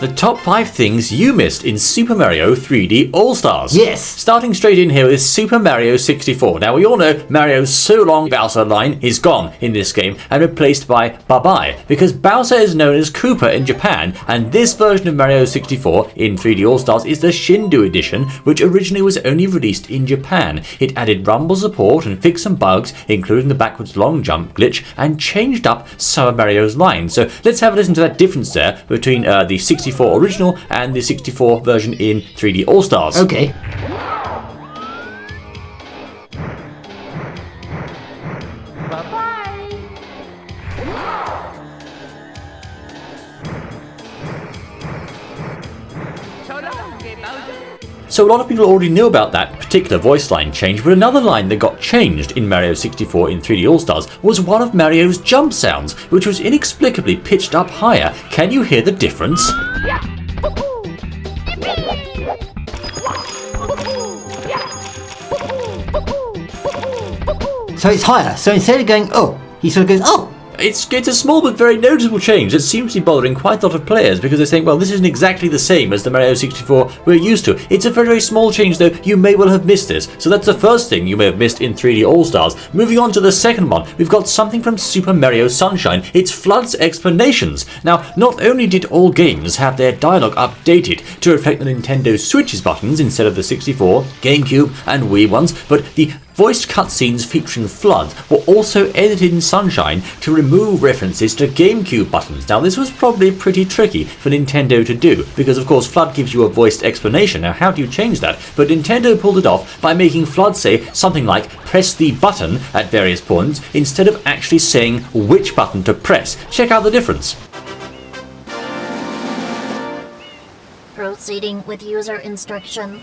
The top 5 things you missed in Super Mario 3D All-Stars. Yes. Starting straight in here with Super Mario 64. Now, we all know Mario's so long Bowser line is gone in this game and replaced by Bye-Bye, because Bowser is known as Koopa in Japan, and this version of Mario 64 in 3D All-Stars is the Shindu edition, which originally was only released in Japan. It added rumble support and fixed some bugs, including the backwards long jump glitch, and changed up some of Mario's lines. So let's have a listen to that difference there between the 64 original and the 64 version in 3D All-Stars. Okay. So a lot of people already knew about that particular voice line change, but another line that got changed in Mario 64 in 3D All-Stars was one of Mario's jump sounds, which was inexplicably pitched up higher. Can you hear the difference? So it's higher. So instead of going, oh, he sort of goes, oh. It's a small but very noticeable change that seems to be bothering quite a lot of players, because they're saying, well, this isn't exactly the same as the Mario 64 we're used to. It's a very, very small change, though. You may well have missed this. So that's the first thing you may have missed in 3D All-Stars. Moving on to the second one, we've got something from Super Mario Sunshine. It's Flood's explanations. Now, not only did all games have their dialogue updated to reflect the Nintendo Switch's buttons instead of the 64, GameCube, and Wii ones, but the voiced cutscenes featuring Flood were also edited in Sunshine to remove references to GameCube buttons. Now, this was probably pretty tricky for Nintendo to do, because of course Flood gives you a voiced explanation. Now, how do you change that? But Nintendo pulled it off by making Flood say something like, press the button at various points, instead of actually saying which button to press. Check out the difference. Proceeding with user instruction.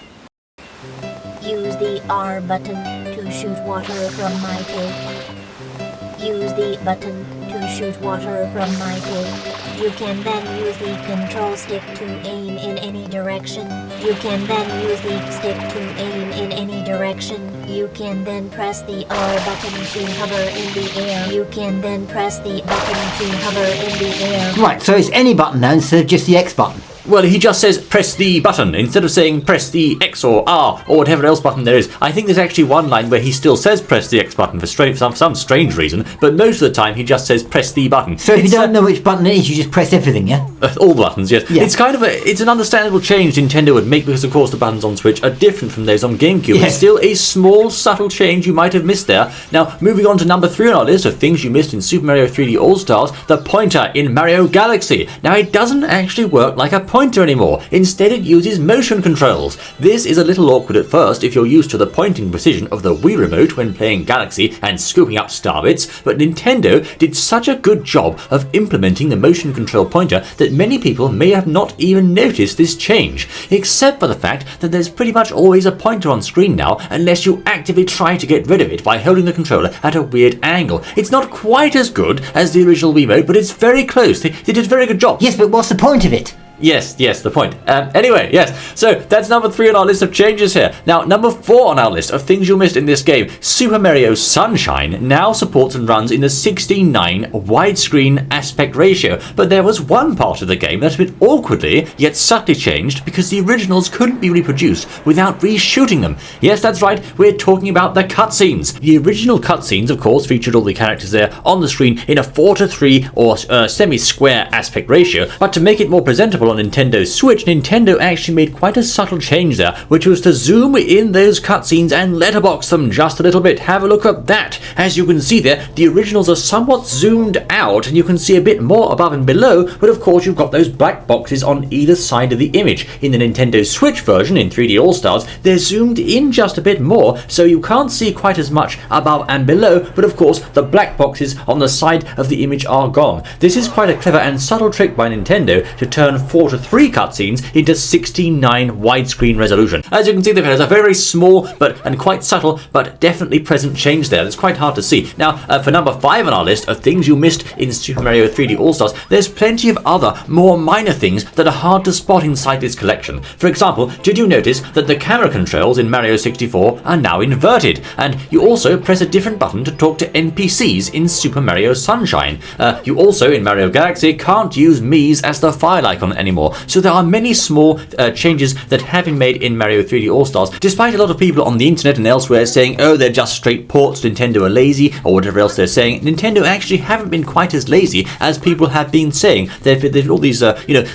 Use the R button to shoot water from my tank. Use the button to shoot water from my tank. You can then use the control stick to aim in any direction. You can then use the stick to aim in any direction. You can then press the R button to hover in the air. You can then press the button to hover in the air. Right, so it's any button now instead of just the X button. Well, he just says press the button instead of saying press the X or R or whatever else button there is. I think there's actually one line where he still says press the X button for some strange reason, but most of the time he just says press the button. So if you don't know which button it is, you just press everything, yeah? All the buttons, yes. Yeah. It's an understandable change Nintendo would make, because of course the buttons on Switch are different from those on GameCube. Yes. It's still a small, subtle change you might have missed there. Now, moving on to number 3 on our list of things you missed in Super Mario 3D All-Stars, the pointer in Mario Galaxy. Now, it doesn't actually work like a pointer anymore. Instead, it uses motion controls. This is a little awkward at first if you're used to the pointing precision of the Wii Remote when playing Galaxy and scooping up star bits, but Nintendo did such a good job of implementing the motion control pointer that many people may have not even noticed this change, except for the fact that there's pretty much always a pointer on screen now, unless you actively try to get rid of it by holding the controller at a weird angle. It's not quite as good as the original Wii Remote, but it's very close. They did a very good job. Yes, but what's the point of it? Yes, the point. Anyway, yes, so that's number 3 on our list of changes here. Now, number 4 on our list of things you missed in this game, Super Mario Sunshine now supports and runs in the 16:9 widescreen aspect ratio, but there was one part of the game that's been awkwardly yet subtly changed because the originals couldn't be reproduced without reshooting them. Yes, that's right, we're talking about the cutscenes. The original cutscenes, of course, featured all the characters there on the screen in a 4:3 or semi-square aspect ratio, but to make it more presentable on Nintendo Switch, Nintendo actually made quite a subtle change there, which was to zoom in those cutscenes and letterbox them just a little bit. Have a look at that. As you can see there, the originals are somewhat zoomed out, and you can see a bit more above and below, but of course you've got those black boxes on either side of the image. In the Nintendo Switch version, in 3D All-Stars, they're zoomed in just a bit more, so you can't see quite as much above and below, but of course the black boxes on the side of the image are gone. This is quite a clever and subtle trick by Nintendo to turn 4:3 cutscenes into 16:9 widescreen resolution. As you can see, there's a very small and quite subtle but definitely present change there. It's quite hard to see. Now, for number 5 on our list of things you missed in Super Mario 3D All-Stars, there's plenty of other, more minor things that are hard to spot inside this collection. For example, did you notice that the camera controls in Mario 64 are now inverted? And you also press a different button to talk to NPCs in Super Mario Sunshine. You also, in Mario Galaxy, can't use Mii's as the file icon anymore. So there are many small changes that have been made in Mario 3D All-Stars, despite a lot of people on the internet and elsewhere saying, oh, they're just straight ports, Nintendo are lazy, or whatever else they're saying. Nintendo actually haven't been quite as lazy as people have been saying. They've all these,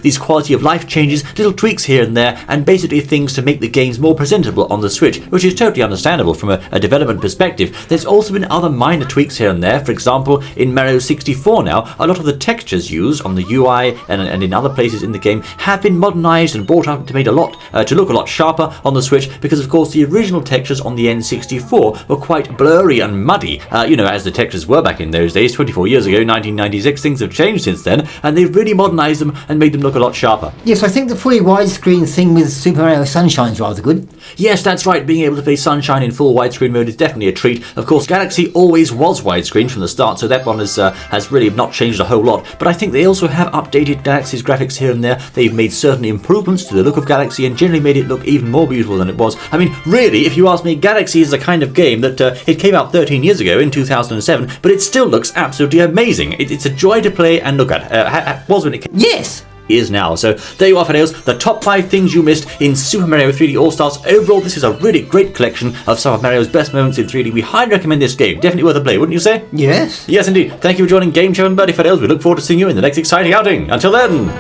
these quality of life changes, little tweaks here and there, and basically things to make the games more presentable on the Switch, which is totally understandable from a development perspective. There's also been other minor tweaks here and there. For example, in Mario 64 now, a lot of the textures used on the UI and in other places in the game have been modernized and brought up to make to look a lot sharper on the Switch, because of course the original textures on the N64 were quite blurry and muddy, as the textures were back in those days, 24 years ago, 1996. Things have changed since then, and they've really modernized them and made them look a lot sharper. Yes, I think the fully widescreen thing with Super Mario Sunshine is rather good. Yes, that's right. Being able to play Sunshine in full widescreen mode is definitely a treat. Of course, Galaxy always was widescreen from the start, so that one has really not changed a whole lot. But I think they also have updated Galaxy's graphics here and there. They've made certain improvements to the look of Galaxy and generally made it look even more beautiful than it was. I mean, really, if you ask me, Galaxy is the kind of game that it came out 13 years ago in 2007, but it still looks absolutely amazing. It's a joy to play and look at. Was when it came. Yes! Is now. So there you are, Fideos, the top 5 things you missed in Super Mario 3D All-Stars. Overall, this is a really great collection of some of Mario's best moments in 3D. We highly recommend this game. Definitely worth a play, wouldn't you say? Yes. Yes, indeed. Thank you for joining Game Show and Birdie Fideos. We look forward to seeing you in the next exciting outing. Until then.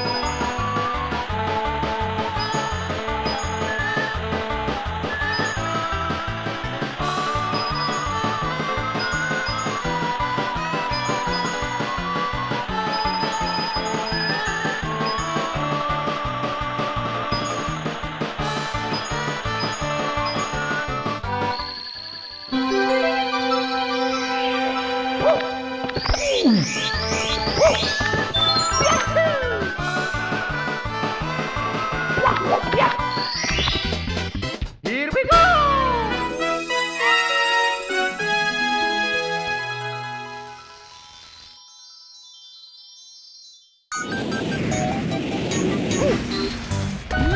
Here we go!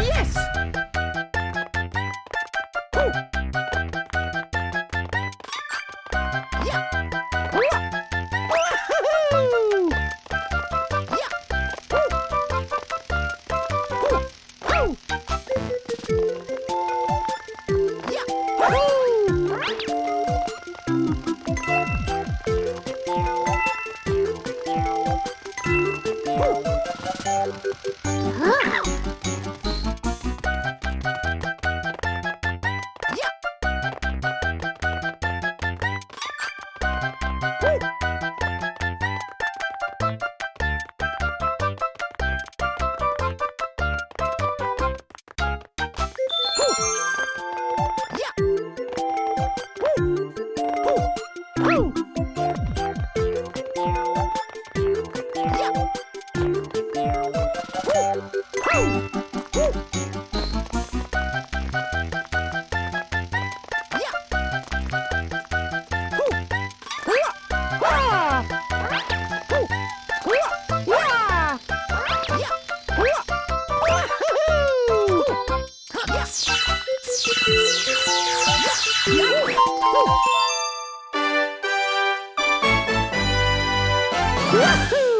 Yes! Wahoo!